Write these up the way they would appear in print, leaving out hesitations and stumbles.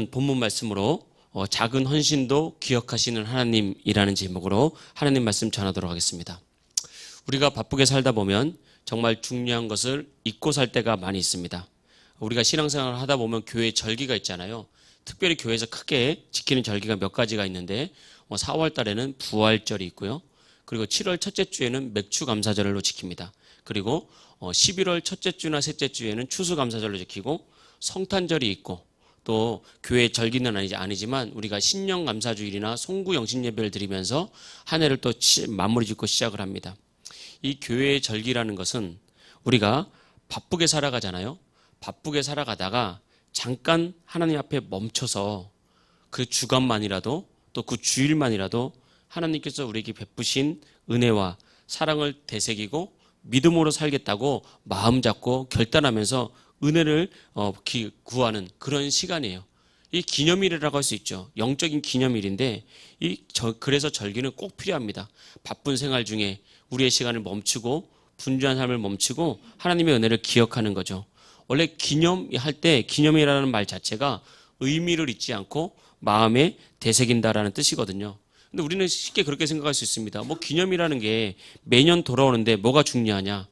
본문 말씀으로 작은 헌신도 기억하시는 하나님이라는 제목으로 하나님 말씀 전하도록 하겠습니다. 우리가 바쁘게 살다 보면 정말 중요한 것을 잊고 살 때가 많이 있습니다. 우리가 신앙생활을 하다 보면 교회 절기가 있잖아요. 특별히 교회에서 크게 지키는 절기가 몇 가지가 있는데 4월 달에는 부활절이 있고요. 그리고 7월 첫째 주에는 맥주감사절로 지킵니다. 그리고 11월 첫째 주나 셋째 주에는 추수감사절로 지키고 성탄절이 있고 또 교회 절기는 아니지만 우리가 신령감사주일이나 송구영신예배를 드리면서 한 해를 또 마무리 짓고 시작을 합니다. 이 교회의 절기라는 것은 우리가 바쁘게 살아가잖아요. 바쁘게 살아가다가 잠깐 하나님 앞에 멈춰서 그 주간만이라도 또 그 주일만이라도 하나님께서 우리에게 베푸신 은혜와 사랑을 되새기고 믿음으로 살겠다고 마음 잡고 결단하면서 은혜를 구하는 그런 시간이에요. 이 기념일이라고 할 수 있죠. 영적인 기념일인데 그래서 절기는 꼭 필요합니다. 바쁜 생활 중에 우리의 시간을 멈추고 분주한 삶을 멈추고 하나님의 은혜를 기억하는 거죠. 원래 기념할 때 기념이라는 말 자체가 의미를 잊지 않고 마음에 되새긴다라는 뜻이거든요. 근데 우리는 쉽게 그렇게 생각할 수 있습니다. 기념이라는 게 매년 돌아오는데 뭐가 중요하냐?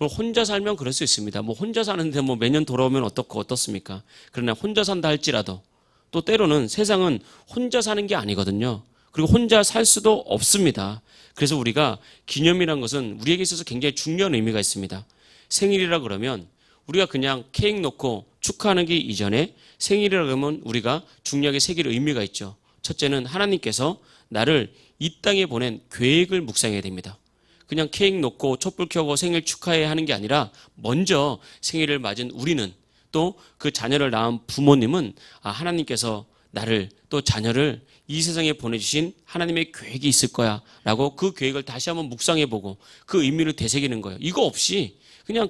혼자 살면 그럴 수 있습니다. 혼자 사는데 매년 돌아오면 어떻습니까? 그러나 혼자 산다 할지라도 또 때로는 세상은 혼자 사는 게 아니거든요. 그리고 혼자 살 수도 없습니다. 그래서 우리가 기념이란 것은 우리에게 있어서 굉장히 중요한 의미가 있습니다. 생일이라 그러면 우리가 그냥 케이크 놓고 축하하는 게 이전에 생일이라 그러면 우리가 중요하게 새길 의미가 있죠. 첫째는 하나님께서 나를 이 땅에 보낸 계획을 묵상해야 됩니다. 그냥 케이크 놓고 촛불 켜고 생일 축하해 하는 게 아니라 먼저 생일을 맞은 우리는 또 그 자녀를 낳은 부모님은 하나님께서 나를 또 자녀를 이 세상에 보내주신 하나님의 계획이 있을 거야 라고 그 계획을 다시 한번 묵상해보고 그 의미를 되새기는 거예요. 이거 없이 그냥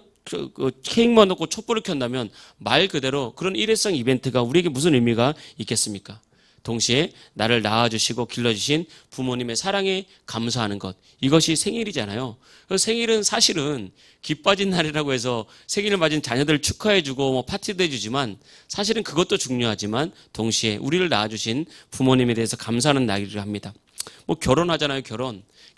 케이크만 놓고 촛불을 켠다면 말 그대로 그런 일회성 이벤트가 우리에게 무슨 의미가 있겠습니까? 동시에 나를 낳아주시고 길러주신 부모님의 사랑에 감사하는 것, 이것이 생일이잖아요. 생일은 사실은 기빠진 날이라고 해서 생일을 맞은 자녀들 축하해주고 파티도 해주지만 사실은 그것도 중요하지만 동시에 우리를 낳아주신 부모님에 대해서 감사하는 날이기도 합니다. 결혼하잖아요.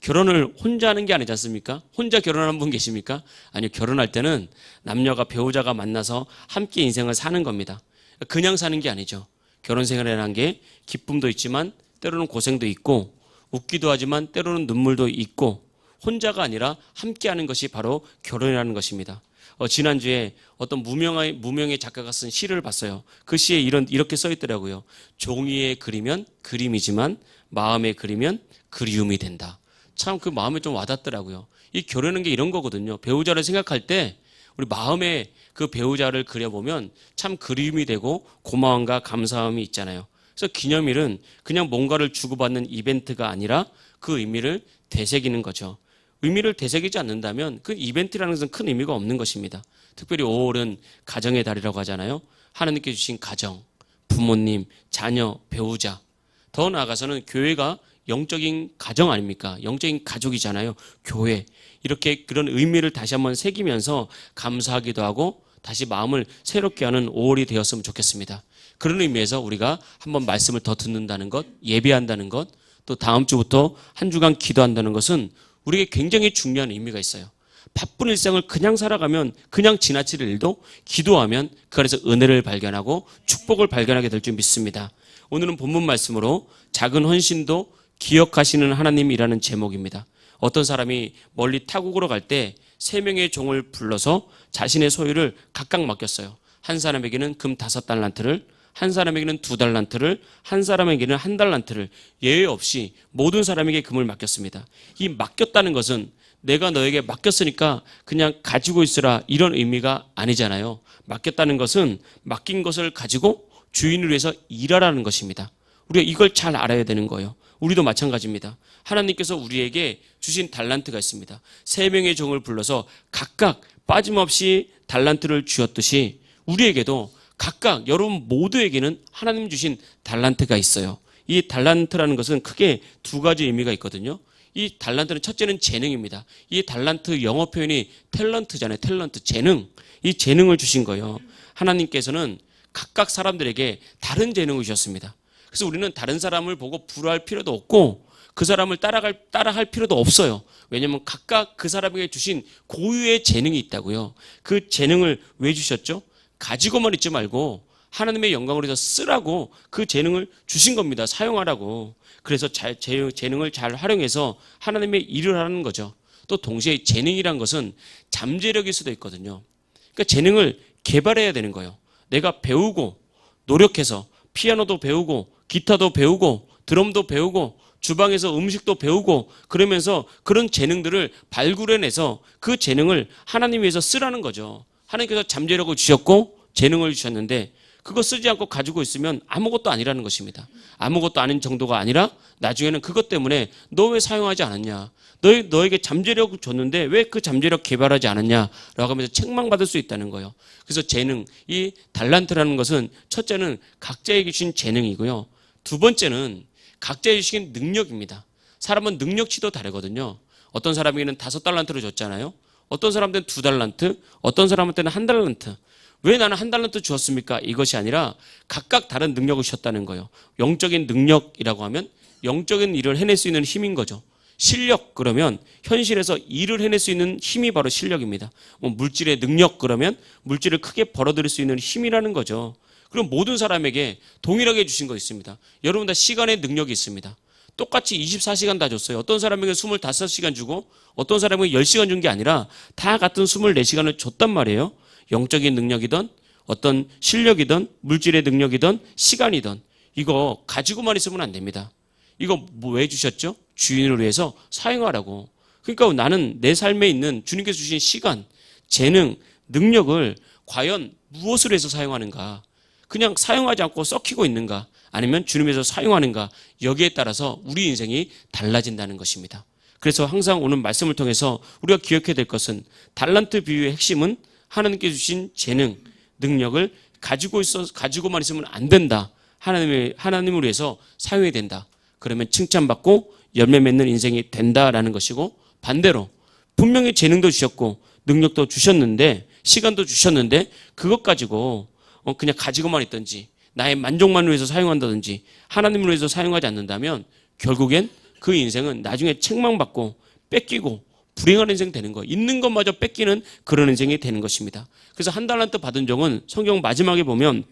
결혼을 혼자 하는 게 아니지 않습니까? 혼자 결혼하는 분 계십니까? 아니요. 결혼할 때는 남녀가 배우자가 만나서 함께 인생을 사는 겁니다. 그냥 사는 게 아니죠. 결혼 생활이라는 게 기쁨도 있지만 때로는 고생도 있고 웃기도 하지만 때로는 눈물도 있고 혼자가 아니라 함께하는 것이 바로 결혼이라는 것입니다. 지난주에 어떤 무명의 작가가 쓴 시를 봤어요. 그 시에 이렇게 써 있더라고요. 종이에 그리면 그림이지만 마음에 그리면 그리움이 된다. 참 그 마음에 좀 와닿더라고요. 이 결혼하는 게 이런 거거든요. 배우자를 생각할 때 우리 마음에 그 배우자를 그려보면 참 그리움이 되고 고마움과 감사함이 있잖아요. 그래서 기념일은 그냥 뭔가를 주고받는 이벤트가 아니라 그 의미를 되새기는 거죠. 의미를 되새기지 않는다면 그 이벤트라는 것은 큰 의미가 없는 것입니다. 특별히 5월은 가정의 달이라고 하잖아요. 하나님께 주신 가정, 부모님, 자녀, 배우자, 더 나아가서는 교회가 영적인 가정 아닙니까? 영적인 가족이잖아요. 교회. 이렇게 그런 의미를 다시 한번 새기면서 감사하기도 하고 다시 마음을 새롭게 하는 5월이 되었으면 좋겠습니다. 그런 의미에서 우리가 한번 말씀을 더 듣는다는 것, 예배한다는 것, 또 다음 주부터 한 주간 기도한다는 것은 우리에게 굉장히 중요한 의미가 있어요. 바쁜 일상을 그냥 살아가면 그냥 지나칠 일도 기도하면 그 안에서 은혜를 발견하고 축복을 발견하게 될 줄 믿습니다. 오늘은 본문 말씀으로 작은 헌신도 기억하시는 하나님이라는 제목입니다. 어떤 사람이 멀리 타국으로 갈 때 3명의 종을 불러서 자신의 소유를 각각 맡겼어요. 한 사람에게는 금 5달란트를, 한 사람에게는 2달란트를, 한 사람에게는 1달란트를 예외 없이 모든 사람에게 금을 맡겼습니다. 이 맡겼다는 것은 내가 너에게 맡겼으니까 그냥 가지고 있으라 이런 의미가 아니잖아요. 맡겼다는 것은 맡긴 것을 가지고 주인을 위해서 일하라는 것입니다. 우리가 이걸 잘 알아야 되는 거예요. 우리도 마찬가지입니다. 하나님께서 우리에게 주신 달란트가 있습니다. 3명의 종을 불러서 각각 빠짐없이 달란트를 주었듯이 우리에게도 각각 여러분 모두에게는 하나님 주신 달란트가 있어요. 이 달란트라는 것은 크게 2가지 의미가 있거든요. 이 달란트는 첫째는 재능입니다. 이 달란트 영어 표현이 탤런트잖아요. 탤런트, 재능. 이 재능을 주신 거예요. 하나님께서는 각각 사람들에게 다른 재능을 주셨습니다. 그래서 우리는 다른 사람을 보고 부러워할 필요도 없고 그 사람을 따라할 필요도 없어요. 왜냐하면 각각 그 사람에게 주신 고유의 재능이 있다고요. 그 재능을 왜 주셨죠? 가지고만 있지 말고 하나님의 영광을 위해서 쓰라고 그 재능을 주신 겁니다. 사용하라고. 그래서 재능을 잘 활용해서 하나님의 일을 하는 거죠. 또 동시에 재능이란 것은 잠재력일 수도 있거든요. 그러니까 재능을 개발해야 되는 거예요. 내가 배우고 노력해서 피아노도 배우고 기타도 배우고 드럼도 배우고 주방에서 음식도 배우고 그러면서 그런 재능들을 발굴해내서 그 재능을 하나님 위해서 쓰라는 거죠. 하나님께서 잠재력을 주셨고 재능을 주셨는데 그거 쓰지 않고 가지고 있으면 아무것도 아니라는 것입니다. 아무것도 아닌 정도가 아니라 나중에는 그것 때문에 너 왜 사용하지 않았냐? 너에게 잠재력을 줬는데 왜 그 잠재력 개발하지 않았냐라고 하면서 책망받을 수 있다는 거예요. 그래서 재능, 이 달란트라는 것은 첫째는 각자에게 주신 재능이고요. 두 번째는 각자에게 주신 능력입니다. 사람은 능력치도 다르거든요. 어떤 사람에게는 5달란트를 줬잖아요. 어떤 사람들은 2달란트, 어떤 사람한테는 1달란트. 왜 나는 1달란트 주었습니까? 이것이 아니라 각각 다른 능력을 주셨다는 거예요. 영적인 능력이라고 하면 영적인 일을 해낼 수 있는 힘인 거죠. 실력 그러면 현실에서 일을 해낼 수 있는 힘이 바로 실력입니다. 물질의 능력 그러면 물질을 크게 벌어들일 수 있는 힘이라는 거죠. 그럼 모든 사람에게 동일하게 주신 거 있습니다. 여러분 다 시간의 능력이 있습니다. 똑같이 24시간 다 줬어요. 어떤 사람에게 25시간 주고 어떤 사람에게 10시간 준 게 아니라 다 같은 24시간을 줬단 말이에요. 영적인 능력이든 어떤 실력이든 물질의 능력이든 시간이든 이거 가지고만 있으면 안 됩니다. 이거 왜 주셨죠? 주인을 위해서 사용하라고. 그러니까 나는 내 삶에 있는 주님께서 주신 시간, 재능, 능력을 과연 무엇을 해서 사용하는가? 그냥 사용하지 않고 썩히고 있는가? 아니면 주님에서 사용하는가? 여기에 따라서 우리 인생이 달라진다는 것입니다. 그래서 항상 오늘 말씀을 통해서 우리가 기억해야 될 것은 달란트 비유의 핵심은 하나님께 주신 재능, 능력을 가지고만 있으면 안 된다. 하나님을 위해서 사용해야 된다. 그러면 칭찬받고 열매 맺는 인생이 된다라는 것이고 반대로 분명히 재능도 주셨고 능력도 주셨는데 시간도 주셨는데 그것 가지고 그냥 가지고만 있든지 나의 만족만을 위해서 사용한다든지 하나님을 위해서 사용하지 않는다면 결국엔 그 인생은 나중에 책망받고 뺏기고 불행한 인생 되는 거예요. 있는 것마저 뺏기는 그런 인생이 되는 것입니다. 그래서 1달란트 받은 종은 성경 마지막에 보면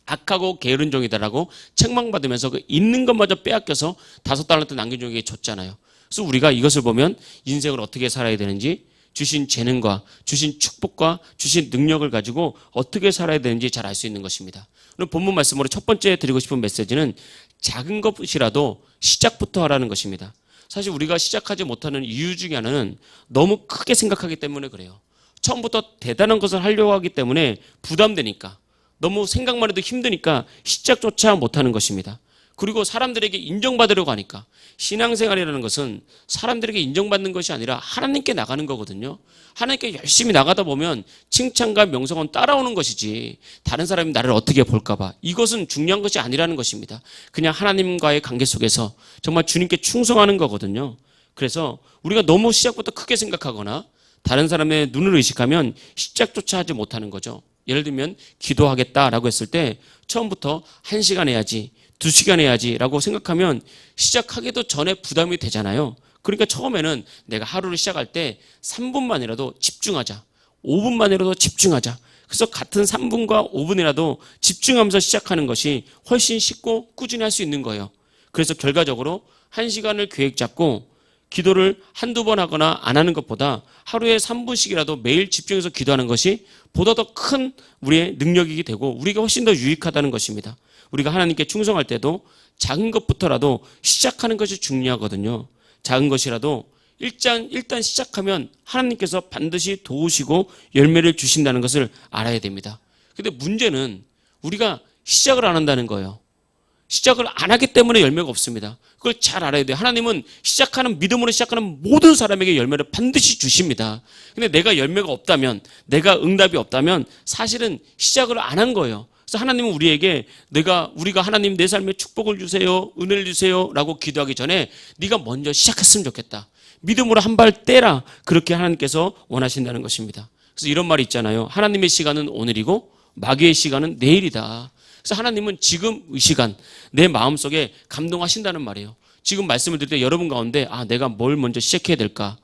악하고 게으른 종이다라고 책망받으면서 그 있는 것마저 빼앗겨서 5달란트 남긴 종에게 줬잖아요. 그래서 우리가 이것을 보면 인생을 어떻게 살아야 되는지 주신 재능과 주신 축복과 주신 능력을 가지고 어떻게 살아야 되는지 잘 알 수 있는 것입니다. 오늘 본문 말씀으로 첫 번째 드리고 싶은 메시지는 작은 것이라도 시작부터 하라는 것입니다. 사실 우리가 시작하지 못하는 이유 중에 하나는 너무 크게 생각하기 때문에 그래요. 처음부터 대단한 것을 하려고 하기 때문에 부담되니까 너무 생각만 해도 힘드니까 시작조차 못하는 것입니다. 그리고 사람들에게 인정받으려고 하니까 신앙생활이라는 것은 사람들에게 인정받는 것이 아니라 하나님께 나가는 거거든요. 하나님께 열심히 나가다 보면 칭찬과 명성은 따라오는 것이지 다른 사람이 나를 어떻게 볼까 봐 이것은 중요한 것이 아니라는 것입니다. 그냥 하나님과의 관계 속에서 정말 주님께 충성하는 거거든요. 그래서 우리가 너무 시작부터 크게 생각하거나 다른 사람의 눈을 의식하면 시작조차 하지 못하는 거죠. 예를 들면 기도하겠다라고 했을 때 처음부터 1시간 해야지 2시간 해야지라고 생각하면 시작하기도 전에 부담이 되잖아요. 그러니까 처음에는 내가 하루를 시작할 때 3분만이라도 집중하자. 5분만이라도 집중하자. 그래서 같은 3분과 5분이라도 집중하면서 시작하는 것이 훨씬 쉽고 꾸준히 할 수 있는 거예요. 그래서 결과적으로 1시간을 계획 잡고 기도를 한두 번 하거나 안 하는 것보다 하루에 3분씩이라도 매일 집중해서 기도하는 것이 보다 더 큰 우리의 능력이 되고 우리가 훨씬 더 유익하다는 것입니다. 우리가 하나님께 충성할 때도 작은 것부터라도 시작하는 것이 중요하거든요. 작은 것이라도 일단 시작하면 하나님께서 반드시 도우시고 열매를 주신다는 것을 알아야 됩니다. 근데 문제는 우리가 시작을 안 한다는 거예요. 시작을 안 하기 때문에 열매가 없습니다. 그걸 잘 알아야 돼요. 하나님은 믿음으로 시작하는 모든 사람에게 열매를 반드시 주십니다. 근데 내가 열매가 없다면, 내가 응답이 없다면 사실은 시작을 안 한 거예요. 그래서 하나님은 우리에게 우리가 하나님 내 삶에 축복을 주세요, 은혜를 주세요 라고 기도하기 전에 네가 먼저 시작했으면 좋겠다. 믿음으로 한 발 떼라. 그렇게 하나님께서 원하신다는 것입니다. 그래서 이런 말이 있잖아요. 하나님의 시간은 오늘이고 마귀의 시간은 내일이다. 그래서 하나님은 지금 이 시간 내 마음속에 감동하신다는 말이에요. 지금 말씀을 드릴 때 여러분 가운데 내가 뭘 먼저 시작해야 될까?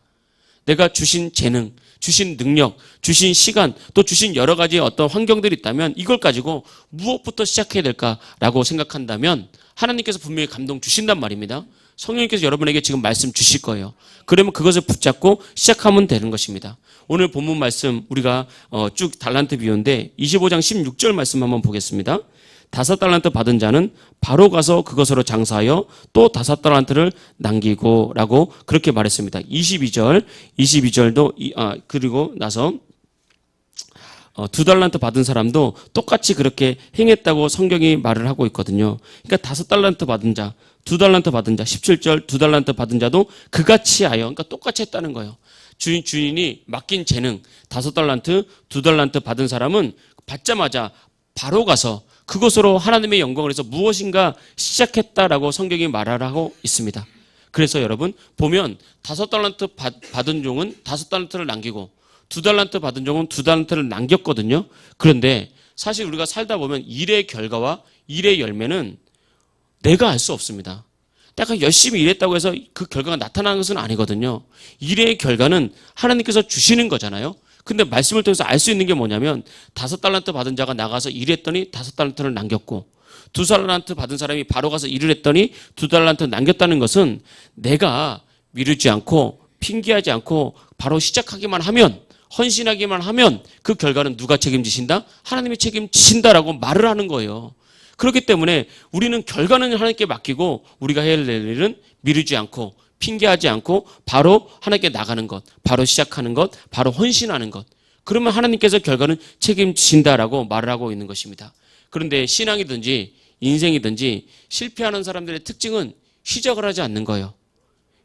내가 주신 재능, 주신 능력, 주신 시간, 또 주신 여러 가지 어떤 환경들이 있다면 이걸 가지고 무엇부터 시작해야 될까라고 생각한다면 하나님께서 분명히 감동 주신단 말입니다. 성령님께서 여러분에게 지금 말씀 주실 거예요. 그러면 그것을 붙잡고 시작하면 되는 것입니다. 오늘 본문 말씀 우리가 쭉 달란트 비유인데 25장 16절 말씀 한번 보겠습니다. 5달란트 받은 자는 바로 가서 그것으로 장사하여 또 5달란트를 남기고 라고 그렇게 말했습니다. 22절도 그리고 나서 2달란트 받은 사람도 똑같이 그렇게 행했다고 성경이 말을 하고 있거든요. 그러니까 5달란트 받은 자, 2달란트 받은 자, 17절 2달란트 받은 자도 그같이 하여, 그러니까 똑같이 했다는 거예요. 주인이 맡긴 재능 5달란트, 2달란트 받은 사람은 받자마자 바로 가서 그것으로 하나님의 영광을 위해서 무엇인가 시작했다라고 성경이 말하고 있습니다. 그래서 여러분 보면 5달란트 받은 종은 5달란트를 남기고 2달란트 받은 종은 2달란트를 남겼거든요. 그런데 사실 우리가 살다 보면 일의 결과와 일의 열매는 내가 알 수 없습니다. 내가 열심히 일했다고 해서 그 결과가 나타나는 것은 아니거든요. 일의 결과는 하나님께서 주시는 거잖아요. 근데 말씀을 통해서 알 수 있는 게 뭐냐면 5달란트 받은 자가 나가서 일했더니 5달란트를 남겼고 2달란트 받은 사람이 바로 가서 일을 했더니 2달란트 남겼다는 것은 내가 미루지 않고 핑계하지 않고 바로 시작하기만 하면 헌신하기만 하면 그 결과는 누가 책임지신다? 하나님이 책임지신다라고 말을 하는 거예요. 그렇기 때문에 우리는 결과는 하나님께 맡기고 우리가 해야 될 일은 미루지 않고 핑계하지 않고 바로 하나님께 나가는 것, 바로 시작하는 것, 바로 헌신하는 것. 그러면 하나님께서 결과는 책임지신다라고 말을 하고 있는 것입니다. 그런데 신앙이든지 인생이든지 실패하는 사람들의 특징은 시작을 하지 않는 거예요.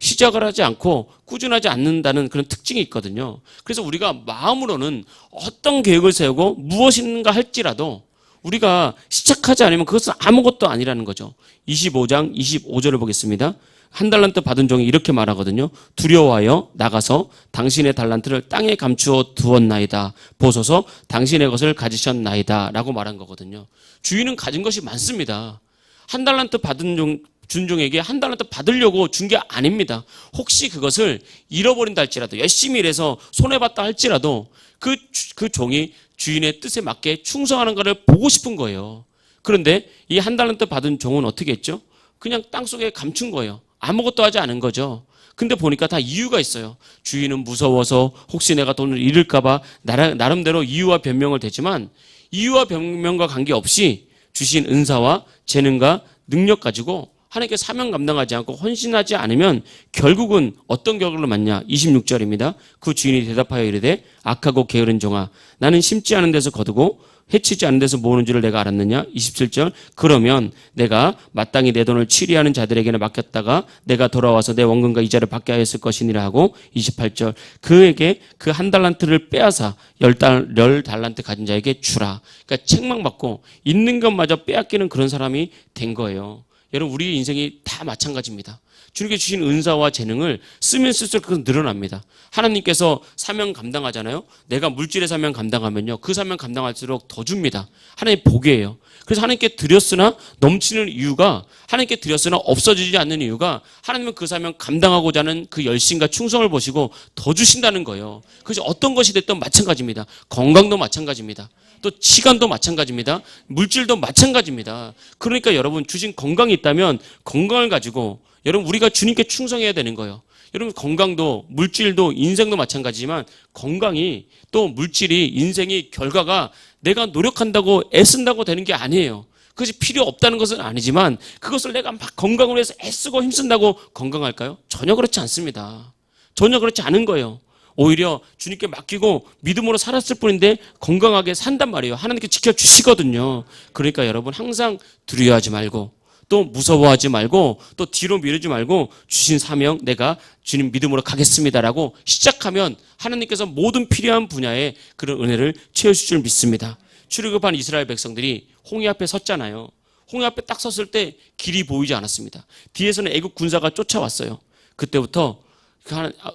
시작을 하지 않고 꾸준하지 않는다는 그런 특징이 있거든요. 그래서 우리가 마음으로는 어떤 계획을 세우고 무엇인가 할지라도 우리가 시작하지 않으면 그것은 아무것도 아니라는 거죠. 25장 25절을 보겠습니다. 1달란트 받은 종이 이렇게 말하거든요. 두려워하여 나가서 당신의 달란트를 땅에 감추어 두었나이다. 보소서 당신의 것을 가지셨나이다. 라고 말한 거거든요. 주인은 가진 것이 많습니다. 1달란트 받은 준 종에게 1달란트 받으려고 준 게 아닙니다. 혹시 그것을 잃어버린다 할지라도 열심히 일해서 손해봤다 할지라도 그 종이 주인의 뜻에 맞게 충성하는 것을 보고 싶은 거예요. 그런데 이 1달란트 받은 종은 어떻게 했죠? 그냥 땅속에 감춘 거예요. 아무것도 하지 않은 거죠. 근데 보니까 다 이유가 있어요. 주인은 무서워서 혹시 내가 돈을 잃을까 봐 나름대로 이유와 변명을 대지만 이유와 변명과 관계없이 주신 은사와 재능과 능력 가지고 하나님께 사명 감당하지 않고 헌신하지 않으면 결국은 어떤 결과를 맞냐? 26절입니다. 그 주인이 대답하여 이르되 악하고 게으른 종아 나는 심지 않은 데서 거두고 해치지 않은 데서 모으는 줄을 내가 알았느냐? 27절 그러면 내가 마땅히 내 돈을 취리하는 자들에게는 맡겼다가 내가 돌아와서 내 원금과 이자를 받게 하였을 것이니라 하고 28절 그에게 그 1달란트를 빼앗아 10달란트 가진 자에게 주라. 그러니까 책망받고 있는 것마저 빼앗기는 그런 사람이 된 거예요. 여러분 우리 인생이 다 마찬가지입니다. 주님께 주신 은사와 재능을 쓰면 쓸수록 그건 늘어납니다. 하나님께서 사명 감당하잖아요. 내가 물질의 사명 감당하면요. 그 사명 감당할수록 더 줍니다. 하나님 복이에요. 그래서 하나님께 드렸으나 넘치는 이유가 하나님께 드렸으나 없어지지 않는 이유가 하나님은 그 사명 감당하고자 하는 그 열심과 충성을 보시고 더 주신다는 거예요. 그래서 어떤 것이 됐든 마찬가지입니다. 건강도 마찬가지입니다. 또 시간도 마찬가지입니다. 물질도 마찬가지입니다. 그러니까 여러분 주신 건강이 있다면 건강을 가지고 여러분 우리가 주님께 충성해야 되는 거예요. 여러분 건강도 물질도 인생도 마찬가지지만 건강이 또 물질이 인생이 결과가 내가 노력한다고 애쓴다고 되는 게 아니에요. 그것이 필요 없다는 것은 아니지만 그것을 내가 막 건강을 위해서 애쓰고 힘쓴다고 건강할까요? 전혀 그렇지 않습니다. 전혀 그렇지 않은 거예요. 오히려 주님께 맡기고 믿음으로 살았을 뿐인데 건강하게 산단 말이에요. 하나님께 지켜주시거든요. 그러니까 여러분 항상 두려워하지 말고 또 무서워하지 말고 또 뒤로 미루지 말고 주신 사명 내가 주님 믿음으로 가겠습니다라고 시작하면 하나님께서 모든 필요한 분야에 그런 은혜를 채우실 줄 믿습니다. 출애굽한 이스라엘 백성들이 홍해 앞에 섰잖아요. 홍해 앞에 딱 섰을 때 길이 보이지 않았습니다. 뒤에서는 애국 군사가 쫓아왔어요. 그때부터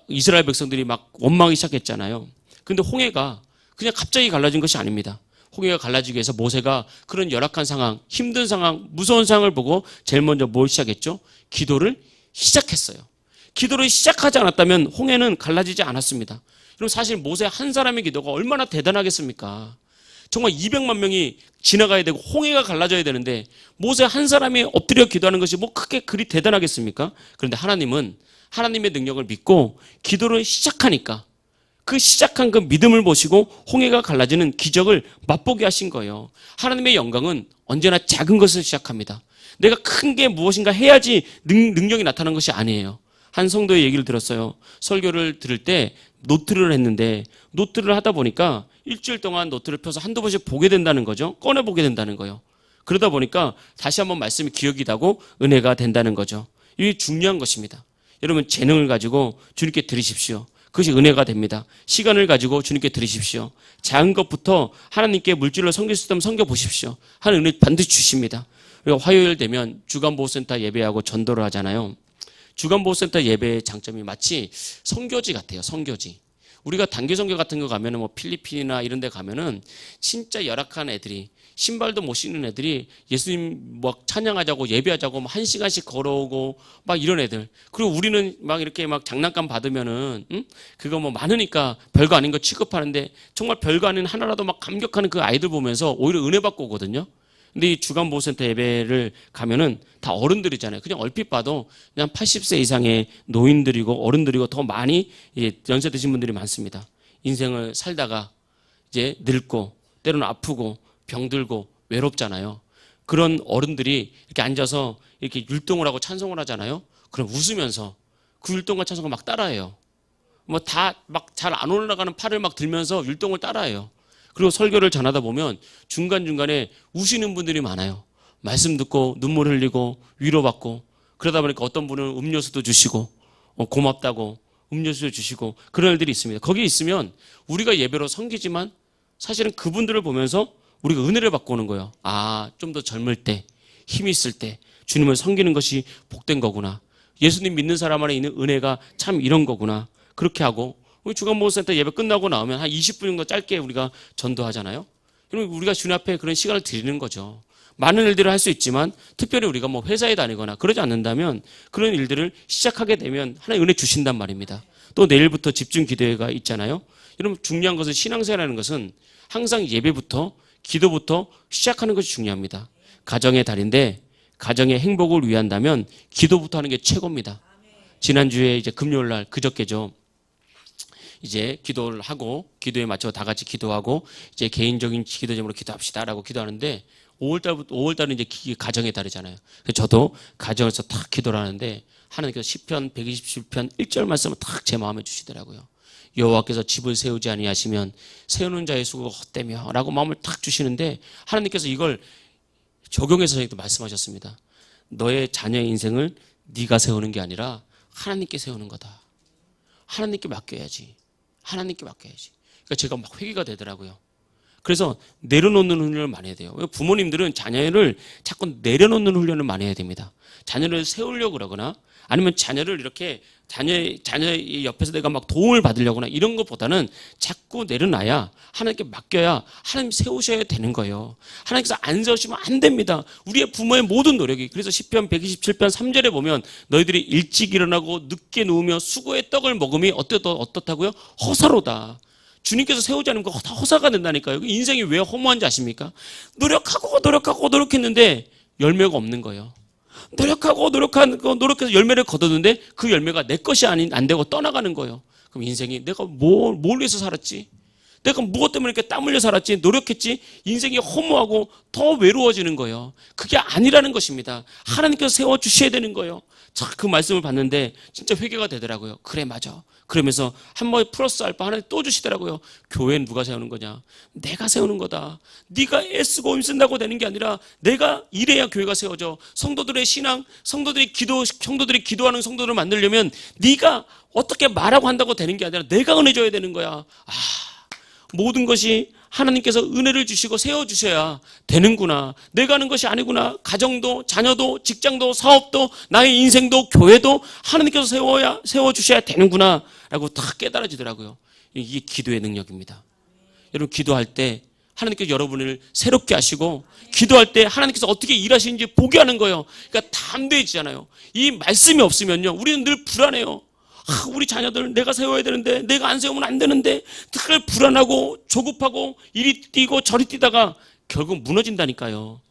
이스라엘 백성들이 막 원망하기 시작했잖아요. 근데 홍해가 그냥 갑자기 갈라진 것이 아닙니다. 홍해가 갈라지기 위해서 모세가 그런 열악한 상황, 힘든 상황, 무서운 상황을 보고 제일 먼저 뭘 시작했죠? 기도를 시작했어요. 기도를 시작하지 않았다면 홍해는 갈라지지 않았습니다. 그럼 사실 모세 한 사람의 기도가 얼마나 대단하겠습니까? 정말 200만 명이 지나가야 되고 홍해가 갈라져야 되는데 모세 한 사람이 엎드려 기도하는 것이 뭐 크게 그리 대단하겠습니까? 그런데 하나님은 하나님의 능력을 믿고 기도를 시작하니까 그 시작한 그 믿음을 보시고 홍해가 갈라지는 기적을 맛보게 하신 거예요. 하나님의 영광은 언제나 작은 것을 시작합니다. 내가 큰 게 무엇인가 해야지 능력이 나타나는 것이 아니에요. 한 성도의 얘기를 들었어요. 설교를 들을 때 노트를 했는데 노트를 하다 보니까 일주일 동안 노트를 펴서 한두 번씩 보게 된다는 거죠. 꺼내보게 된다는 거예요. 그러다 보니까 다시 한번 말씀이 기억이 나고 은혜가 된다는 거죠. 이게 중요한 것입니다. 여러분 재능을 가지고 주님께 드리십시오. 그것이 은혜가 됩니다. 시간을 가지고 주님께 드리십시오. 작은 것부터 하나님께 물질로 섬길 수 있다면 섬겨보십시오. 하나님 은혜 반드시 주십니다. 우리가 화요일 되면 주간보호센터 예배하고 전도를 하잖아요. 주간보호센터 예배의 장점이 마치 선교지 같아요. 선교지. 우리가 단기 선교 같은 거 가면은 뭐 필리핀이나 이런 데 가면은 진짜 열악한 애들이 신발도 못 신는 애들이 예수님 막 찬양하자고 예배하자고 막 1시간씩 걸어오고 막 이런 애들. 그리고 우리는 막 이렇게 막 장난감 받으면은 그거 뭐 많으니까 별거 아닌 거 취급하는데 정말 별거 아닌 하나라도 막 감격하는 그 아이들 보면서 오히려 은혜 받고 오거든요. 근데 이 주간보호센터 예배를 가면은 다 어른들이잖아요. 그냥 얼핏 봐도 그냥 80세 이상의 노인들이고 어른들이고 더 많이 연세 드신 분들이 많습니다. 인생을 살다가 이제 늙고 때로는 아프고 병들고 외롭잖아요. 그런 어른들이 이렇게 앉아서 이렇게 율동을 하고 찬송을 하잖아요. 그럼 웃으면서 그 율동과 찬송을 막 따라해요. 뭐 다 막 잘 안 올라가는 팔을 막 들면서 율동을 따라해요. 그리고 설교를 전하다 보면 중간중간에 우시는 분들이 많아요. 말씀 듣고 눈물 흘리고 위로받고 그러다 보니까 어떤 분은 음료수도 주시고 고맙다고 음료수도 주시고 그런 일들이 있습니다. 거기에 있으면 우리가 예배로 섬기지만 사실은 그분들을 보면서 우리가 은혜를 받고 오는 거예요. 아, 좀 더 젊을 때, 힘이 있을 때 주님을 섬기는 것이 복된 거구나. 예수님 믿는 사람 안에 있는 은혜가 참 이런 거구나. 그렇게 하고 우리 주간보호센터 예배 끝나고 나오면 한 20분 정도 짧게 우리가 전도하잖아요. 그러면 우리가 주님 앞에 그런 시간을 드리는 거죠. 많은 일들을 할 수 있지만 특별히 우리가 뭐 회사에 다니거나 그러지 않는다면 그런 일들을 시작하게 되면 하나님 은혜 주신단 말입니다. 또 내일부터 집중 기도회가 있잖아요. 여러분 중요한 것은 신앙생활이라는 것은 항상 예배부터 기도부터 시작하는 것이 중요합니다. 가정의 달인데 가정의 행복을 위한다면 기도부터 하는 게 최고입니다. 지난주에 이제 금요일 날 그저께죠. 이제 기도를 하고 기도에 맞춰 다 같이 기도하고 이제 개인적인 기도 제목으로 기도합시다라고 기도하는데 5월달은 이제 가정의 달이잖아요. 그래서 저도 가정에서 탁 기도를 하는데 하나님께서 시편 127편 1절 말씀을 탁 제 마음에 주시더라고요. 여호와께서 집을 세우지 아니하시면 세우는 자의 수고가 헛되며 라고 마음을 탁 주시는데 하나님께서 이걸 적용해서 저희도 말씀하셨습니다. 너의 자녀의 인생을 네가 세우는 게 아니라 하나님께 세우는 거다. 하나님께 맡겨야지. 하나님께 맡겨야지. 그러니까 제가 막 회개가 되더라고요. 그래서 내려놓는 훈련을 많이 해야 돼요. 부모님들은 자녀를 자꾸 내려놓는 훈련을 많이 해야 됩니다. 자녀를 세우려고 그러거나 아니면 자녀를 이렇게 자녀 옆에서 내가 막 도움을 받으려거나 이런 것보다는 자꾸 내려놔야 하나님께 맡겨야 하나님 세우셔야 되는 거예요. 하나님께서 안 세우시면 안 됩니다. 우리의 부모의 모든 노력이. 그래서 시편 127편 3절에 보면 너희들이 일찍 일어나고 늦게 누우며 수고의 떡을 먹음이 어떻다고요? 허사로다. 주님께서 세우지 않으면 다 허사가 된다니까요. 인생이 왜 허무한지 아십니까? 노력했는데 열매가 없는 거예요. 노력해서 열매를 거뒀는데 그 열매가 내 것이 안 되고 떠나가는 거예요. 그럼 인생이 내가 뭘 위해서 살았지? 내가 무엇 때문에 이렇게 땀 흘려 살았지? 노력했지? 인생이 허무하고 더 외로워지는 거예요. 그게 아니라는 것입니다. 하나님께서 세워주셔야 되는 거예요. 자, 그 말씀을 봤는데 진짜 회개가 되더라고요. 그래, 맞아. 그러면서 한 번 플러스 알파 하나님 또 주시더라고요. 교회는 누가 세우는 거냐? 내가 세우는 거다. 네가 애쓰고 힘쓴다고 되는 게 아니라 내가 일해야 교회가 세워져. 성도들의 신앙, 성도들이 기도하는 성도들을 만들려면 네가 어떻게 말하고 한다고 되는 게 아니라 내가 은혜 줘야 되는 거야. 모든 것이 하나님께서 은혜를 주시고 세워주셔야 되는구나. 내가 하는 것이 아니구나. 가정도 자녀도 직장도 사업도 나의 인생도 교회도 하나님께서 세워주셔야 되는구나 라고 다 깨달아지더라고요. 이게 기도의 능력입니다. 여러분 기도할 때 하나님께서 여러분을 새롭게 하시고 기도할 때 하나님께서 어떻게 일하시는지 보게 하는 거예요. 그러니까 담대해지잖아요. 이 말씀이 없으면요, 우리는 늘 불안해요. 우리 자녀들 내가 세워야 되는데 내가 안 세우면 안 되는데 늘 불안하고 조급하고 이리 뛰고 저리 뛰다가 결국 무너진다니까요.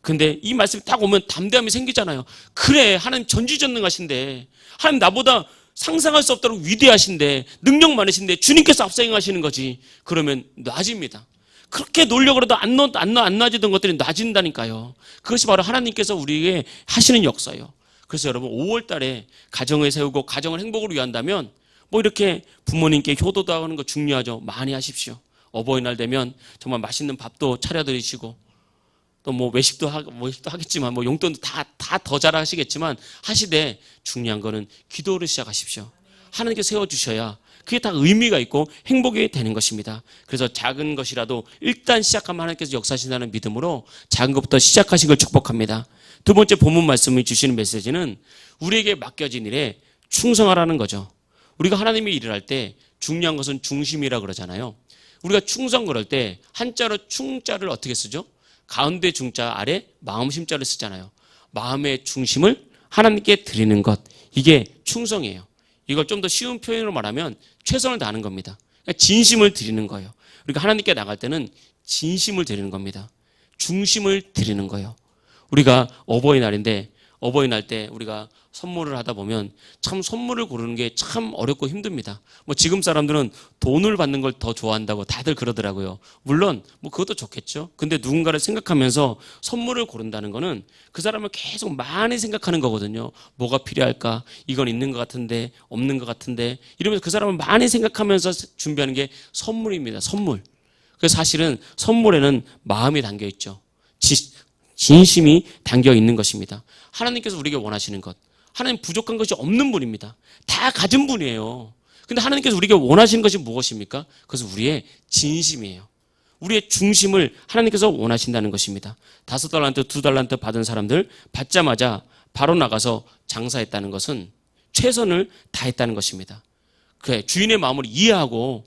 근데 이 말씀이 딱 오면 담대함이 생기잖아요. 그래, 하나님 전지전능하신데, 하나님 나보다 상상할 수 없도록 위대하신데, 능력 많으신데 주님께서 앞서 행하시는 거지. 그러면 놔집니다. 그렇게 놀려고 해도 안 놔지던 것들이 놔진다니까요. 그것이 바로 하나님께서 우리에게 하시는 역사예요. 그래서 여러분 5월 달에 가정을 세우고 가정을 행복으로 위한다면 뭐 이렇게 부모님께 효도도 하는 거 중요하죠. 많이 하십시오. 어버이날 되면 정말 맛있는 밥도 차려드리시고 또 뭐 외식도 하겠지만 뭐 용돈도 다 더 잘 하시겠지만 하시되 중요한 거는 기도를 시작하십시오. 하나님께 세워주셔야 그게 다 의미가 있고 행복이 되는 것입니다. 그래서 작은 것이라도 일단 시작하면 하나님께서 역사하신다는 믿음으로 작은 것부터 시작하신 걸 축복합니다. 두 번째 본문 말씀이 주시는 메시지는 우리에게 맡겨진 일에 충성하라는 거죠. 우리가 하나님의 일을 할 때 중요한 것은 중심이라 그러잖아요. 우리가 충성 그럴 때 한자로 충자를 어떻게 쓰죠? 가운데 중자 아래 마음 심자를 쓰잖아요. 마음의 중심을 하나님께 드리는 것, 이게 충성이에요. 이걸 좀 더 쉬운 표현으로 말하면 최선을 다하는 겁니다. 그러니까 진심을 드리는 거예요. 우리가 하나님께 나갈 때는 진심을 드리는 겁니다. 중심을 드리는 거예요. 우리가 어버이날인데 어버이날 때 우리가 선물을 하다 보면 참 선물을 고르는 게 참 어렵고 힘듭니다. 뭐 지금 사람들은 돈을 받는 걸 더 좋아한다고 다들 그러더라고요. 물론 뭐 그것도 좋겠죠. 근데 누군가를 생각하면서 선물을 고른다는 거는 그 사람을 계속 많이 생각하는 거거든요. 뭐가 필요할까? 이건 있는 것 같은데 없는 것 같은데 이러면서 그 사람을 많이 생각하면서 준비하는 게 선물입니다. 선물. 그래서 사실은 선물에는 마음이 담겨 있죠. 진심이 담겨 있는 것입니다. 하나님께서 우리에게 원하시는 것, 하나님 부족한 것이 없는 분입니다. 다 가진 분이에요. 근데 하나님께서 우리에게 원하시는 것이 무엇입니까? 그것은 우리의 진심이에요. 우리의 중심을 하나님께서 원하신다는 것입니다. 5달란트, 2달란트 받은 사람들 받자마자 바로 나가서 장사했다는 것은 최선을 다했다는 것입니다. 그래, 주인의 마음을 이해하고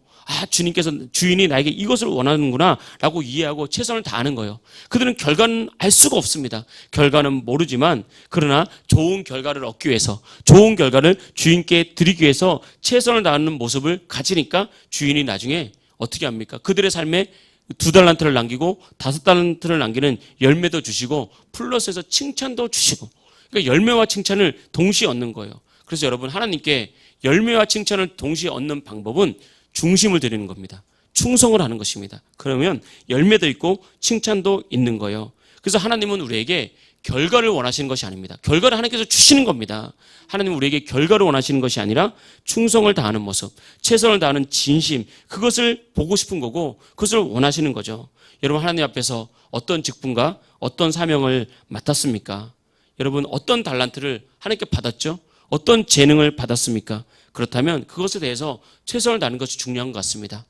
주인이 나에게 이것을 원하는구나 라고 이해하고 최선을 다하는 거예요. 그들은 결과는 알 수가 없습니다. 결과는 모르지만 그러나 좋은 결과를 얻기 위해서, 좋은 결과를 주인께 드리기 위해서 최선을 다하는 모습을 가지니까 주인이 나중에 어떻게 합니까? 그들의 삶에 2달란트를 남기고 5달란트를 남기는 열매도 주시고 플러스해서 칭찬도 주시고, 그러니까 열매와 칭찬을 동시에 얻는 거예요. 그래서 여러분, 하나님께 열매와 칭찬을 동시에 얻는 방법은 중심을 드리는 겁니다. 충성을 하는 것입니다. 그러면 열매도 있고 칭찬도 있는 거예요. 그래서 하나님은 우리에게 결과를 원하시는 것이 아닙니다. 결과를 하나님께서 주시는 겁니다. 하나님은 우리에게 결과를 원하시는 것이 아니라 충성을 다하는 모습, 최선을 다하는 진심, 그것을 보고 싶은 거고 그것을 원하시는 거죠. 여러분, 하나님 앞에서 어떤 직분과 어떤 사명을 맡았습니까? 여러분, 어떤 달란트를 하나님께 받았죠? 어떤 재능을 받았습니까? 그렇다면 그것에 대해서 최선을 다하는 것이 중요한 것 같습니다.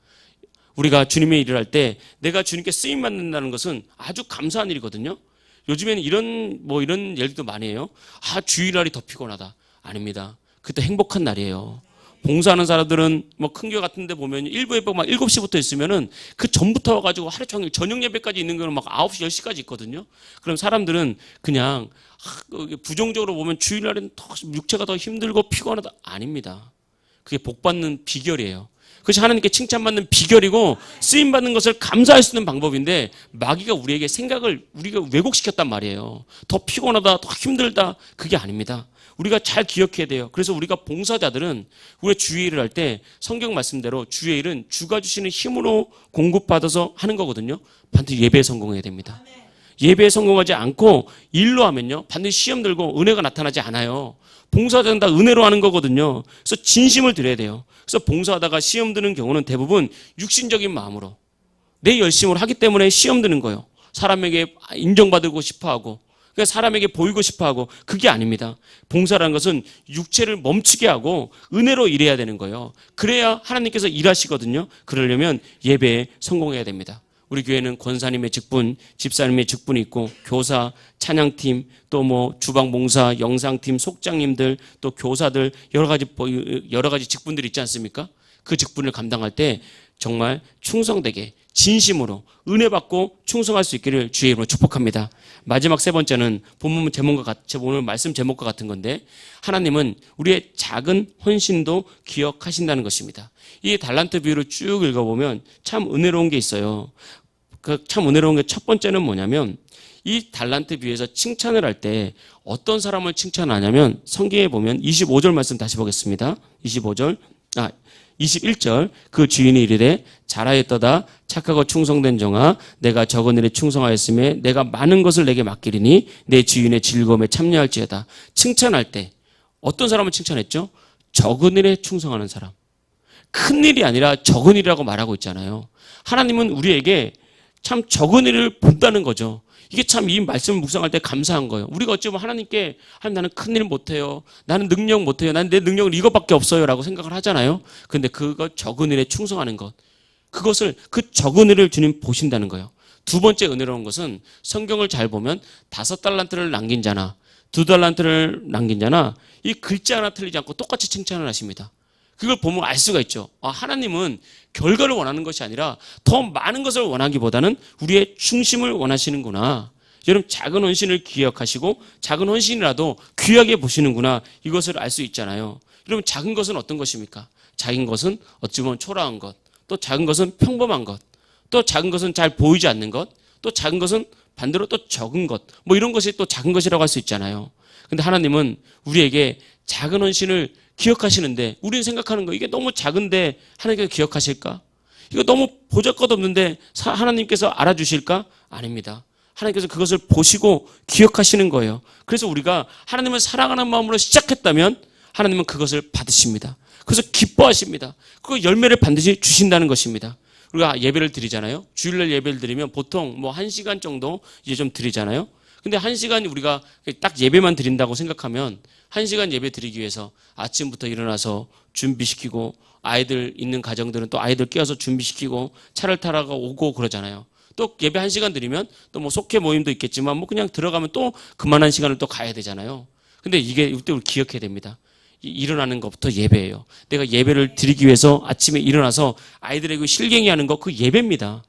우리가 주님의 일을 할 때 내가 주님께 쓰임 받는다는 것은 아주 감사한 일이거든요. 요즘에는 이런 얘기도 많이 해요. 주일날이 더 피곤하다. 아닙니다. 그때 행복한 날이에요. 봉사하는 사람들은 뭐 큰 교회 같은 데 보면 일부 예배 막 7시부터 있으면은 그 전부터 와가지고 하루 종일 저녁 예배까지 있는 거는 막 9시, 10시까지 있거든요. 그럼 사람들은 그냥 부정적으로 보면 주일날에는 더 육체가 더 힘들고 피곤하다. 아닙니다. 그게 복받는 비결이에요. 그것이 하나님께 칭찬받는 비결이고 쓰임받는 것을 감사할 수 있는 방법인데 마귀가 우리에게 생각을 우리가 왜곡시켰단 말이에요. 더 피곤하다, 더 힘들다. 그게 아닙니다. 우리가 잘 기억해야 돼요. 그래서 우리가 봉사자들은 우리가 주의 일을 할 때 성경 말씀대로 주의 일은 주가 주시는 힘으로 공급받아서 하는 거거든요. 반드시 예배에 성공해야 됩니다. 예배에 성공하지 않고 일로 하면요, 반드시 시험 들고 은혜가 나타나지 않아요. 봉사자는 다 은혜로 하는 거거든요. 그래서 진심을 드려야 돼요. 그래서 봉사하다가 시험 드는 경우는 대부분 육신적인 마음으로 내 열심으로 하기 때문에 시험 드는 거예요. 사람에게 인정받고 싶어하고 그러니까 사람에게 보이고 싶어하고, 그게 아닙니다. 봉사라는 것은 육체를 멈추게 하고 은혜로 일해야 되는 거예요. 그래야 하나님께서 일하시거든요. 그러려면 예배에 성공해야 됩니다. 우리 교회는 권사님의 직분, 집사님의 직분이 있고 교사, 찬양팀, 또 뭐 주방봉사, 영상팀, 속장님들, 또 교사들 여러 가지 직분들이 있지 않습니까? 그 직분을 감당할 때 정말 충성되게 진심으로 은혜 받고 충성할 수 있기를 주의 이름으로 축복합니다. 마지막 세 번째는 본문 제목과 오늘 말씀 제목과 같은 건데, 하나님은 우리의 작은 헌신도 기억하신다는 것입니다. 이 달란트 비유를 쭉 읽어보면 참 은혜로운 게 있어요. 그 참 은혜로운 게 첫 번째는 뭐냐면, 이 달란트 비유에서 칭찬을 할 때 어떤 사람을 칭찬하냐면, 성경에 보면 25절 말씀 다시 보겠습니다. 21절, 그 주인이 이르되 잘하였도다 착하고 충성된 종아, 내가 적은 일에 충성하였음에 내가 많은 것을 내게 맡기리니 내 주인의 즐거움에 참여할지어다. 칭찬할 때 어떤 사람을 칭찬했죠? 적은 일에 충성하는 사람. 큰 일이 아니라 적은 일이라고 말하고 있잖아요. 하나님은 우리에게 참 적은 일을 본다는 거죠. 이게 참 이 말씀을 묵상할 때 감사한 거예요. 우리가 어찌 보면 하나님께 나는 큰일 못해요, 나는 능력 못해요, 나는 내 능력은 이것밖에 없어요 라고 생각을 하잖아요. 근데 그거 적은 일에 충성하는 것, 그것을, 그 적은 일을 주님 보신다는 거예요. 두 번째 은혜로운 것은 성경을 잘 보면 5달란트를 남긴 자나 2달란트를 남긴 자나 이 글자 하나 틀리지 않고 똑같이 칭찬을 하십니다. 그걸 보면 알 수가 있죠. 하나님은 결과를 원하는 것이 아니라 더 많은 것을 원하기보다는 우리의 중심을 원하시는구나. 여러분, 작은 헌신을 기억하시고 작은 헌신이라도 귀하게 보시는구나. 이것을 알 수 있잖아요. 여러분, 작은 것은 어떤 것입니까? 작은 것은 어찌 보면 초라한 것, 또 작은 것은 평범한 것, 또 작은 것은 잘 보이지 않는 것, 또 작은 것은 반대로 또 적은 것, 뭐 이런 것이 또 작은 것이라고 할 수 있잖아요. 근데 하나님은 우리에게 작은 헌신을 기억하시는데, 우리는 생각하는 거, 이게 너무 작은데 하나님께서 기억하실까? 이거 너무 보잘것없는데 하나님께서 알아주실까? 아닙니다. 하나님께서 그것을 보시고 기억하시는 거예요. 그래서 우리가 하나님을 사랑하는 마음으로 시작했다면 하나님은 그것을 받으십니다. 그래서 기뻐하십니다. 그 열매를 반드시 주신다는 것입니다. 우리가 예배를 드리잖아요. 주일날 예배를 드리면 보통 뭐 1시간 정도 이제 좀 드리잖아요. 근데 1시간 우리가 딱 예배만 드린다고 생각하면 1시간 예배 드리기 위해서 아침부터 일어나서 준비시키고, 아이들 있는 가정들은 또 아이들 깨워서 준비시키고 차를 타라가 오고 그러잖아요. 또 예배 1시간 드리면 또 뭐 속회 모임도 있겠지만 뭐 그냥 들어가면 또 그만한 시간을 또 가야 되잖아요. 근데 이게 이때 우리 기억해야 됩니다. 일어나는 것부터 예배예요. 내가 예배를 드리기 위해서 아침에 일어나서 아이들에게 실갱이 하는 거, 그 예배입니다.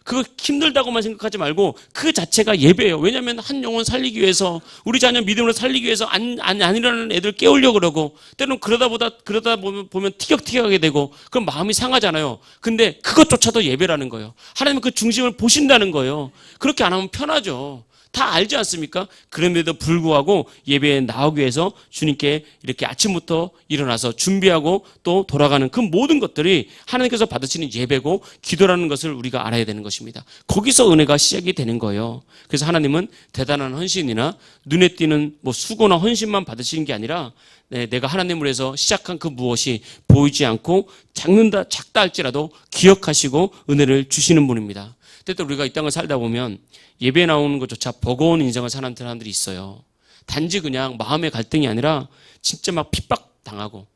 그거 힘들다고만 생각하지 말고 그 자체가 예배예요. 왜냐하면 한 영혼 살리기 위해서, 우리 자녀 믿음으로 살리기 위해서 안 일어나는 애들 깨우려고 그러고, 때로는 그러다 보면 티격태격하게 되고, 그럼 마음이 상하잖아요. 근데 그것조차도 예배라는 거예요. 하나님은 그 중심을 보신다는 거예요. 그렇게 안 하면 편하죠. 다 알지 않습니까? 그럼에도 불구하고 예배에 나오기 위해서 주님께 이렇게 아침부터 일어나서 준비하고 또 돌아가는 그 모든 것들이 하나님께서 받으시는 예배고 기도라는 것을 우리가 알아야 되는 것입니다. 거기서 은혜가 시작이 되는 거예요. 그래서 하나님은 대단한 헌신이나 눈에 띄는 뭐 수고나 헌신만 받으시는 게 아니라, 내가 하나님을 해서 시작한 그 무엇이 보이지 않고 작다 할지라도 기억하시고 은혜를 주시는 분입니다. 때때로 우리가 이 땅을 살다 보면 예배에 나오는 것조차 버거운 인생을 사는 사람들이 있어요. 단지 그냥 마음의 갈등이 아니라 진짜 막 핍박당하고,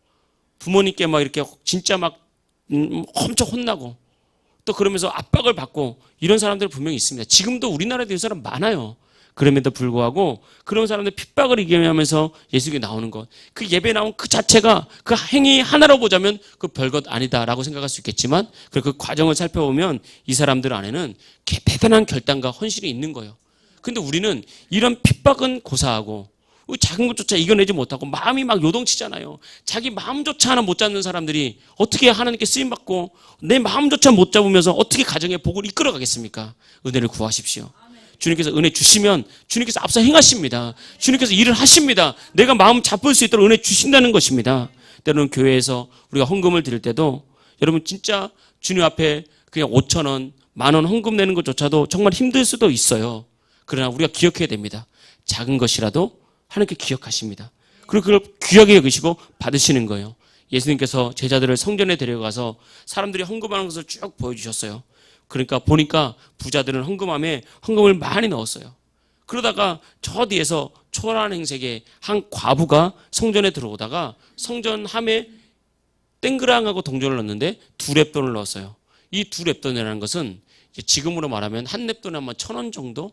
부모님께 막 이렇게 진짜 막 엄청 혼나고, 또 그러면서 압박을 받고, 이런 사람들 분명히 있습니다. 지금도 우리나라에 이런 사람 많아요. 그럼에도 불구하고 그런 사람들 핍박을 이겨내면서 예수님이 나오는 것, 그 예배에 나온 그 자체가, 그 행위 하나로 보자면 그 별것 아니다라고 생각할 수 있겠지만, 그 과정을 살펴보면 이 사람들 안에는 대단한 결단과 헌신이 있는 거예요. 근데 우리는 이런 핍박은 고사하고 작은 것조차 이겨내지 못하고 마음이 막 요동치잖아요. 자기 마음조차 하나 못 잡는 사람들이 어떻게 하나님께 쓰임받고 내 마음조차 못 잡으면서 어떻게 가정의 복을 이끌어 가겠습니까? 은혜를 구하십시오. 주님께서 은혜 주시면 주님께서 앞서 행하십니다. 주님께서 일을 하십니다. 내가 마음 잡을 수 있도록 은혜 주신다는 것입니다. 때로는 교회에서 우리가 헌금을 드릴 때도, 여러분 진짜 주님 앞에 그냥 5,000원, 10,000원 헌금 내는 것조차도 정말 힘들 수도 있어요. 그러나 우리가 기억해야 됩니다. 작은 것이라도 하나님께 기억하십니다. 그리고 그걸 귀하게 여기시고 받으시는 거예요. 예수님께서 제자들을 성전에 데려가서 사람들이 헌금하는 것을 쭉 보여주셨어요. 그러니까 보니까 부자들은 헌금을 많이 넣었어요. 그러다가 저 뒤에서 초라한 행색의 한 과부가 성전에 들어오다가 성전함에 땡그랑하고 동전을 넣었는데 2렙돈을 넣었어요. 이 2렙돈이라는 것은 지금으로 말하면 한 렙돈에 아마 1,000원 정도,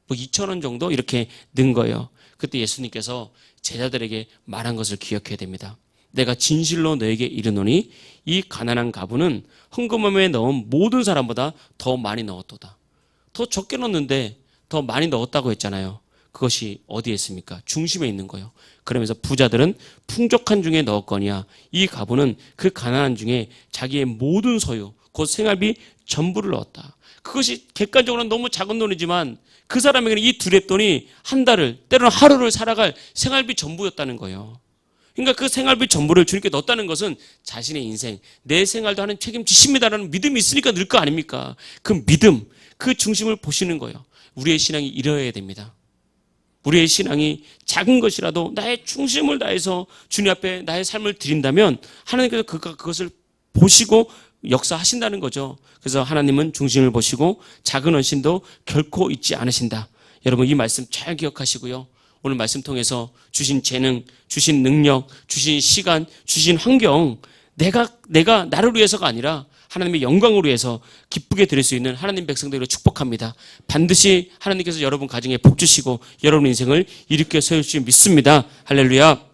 뭐 2,000원 정도 이렇게 넣은 거예요. 그때 예수님께서 제자들에게 말한 것을 기억해야 됩니다. 내가 진실로 너에게 이르노니 이 가난한 가부는 헌금함에 넣은 모든 사람보다 더 많이 넣었도다. 더 적게 넣었는데 더 많이 넣었다고 했잖아요. 그것이 어디에 있습니까? 중심에 있는 거예요. 그러면서 부자들은 풍족한 중에 넣었거니와 이 가부는 그 가난한 중에 자기의 모든 소유 곧 생활비 전부를 넣었다. 그것이 객관적으로는 너무 작은 돈이지만 그 사람에게는 이 두 랩돈이 한 달을 때로는 하루를 살아갈 생활비 전부였다는 거예요. 그러니까 그 생활비 전부를 주님께 넣었다는 것은 자신의 인생, 내 생활도 하는 책임지십니다라는 믿음이 있으니까 늘 거 아닙니까? 그 믿음, 그 중심을 보시는 거예요. 우리의 신앙이 이러해야 됩니다. 우리의 신앙이 작은 것이라도 나의 중심을 다해서 주님 앞에 나의 삶을 드린다면 하나님께서 그것을 보시고 역사하신다는 거죠. 그래서 하나님은 중심을 보시고 작은 헌신도 결코 잊지 않으신다. 여러분 이 말씀 잘 기억하시고요. 오늘 말씀 통해서 주신 재능, 주신 능력, 주신 시간, 주신 환경 내가 나를 위해서가 아니라 하나님의 영광을 위해서 기쁘게 드릴 수 있는 하나님 백성들을 축복합니다. 반드시 하나님께서 여러분 가정에 복 주시고 여러분 인생을 일으켜 세울 줄 믿습니다. 할렐루야.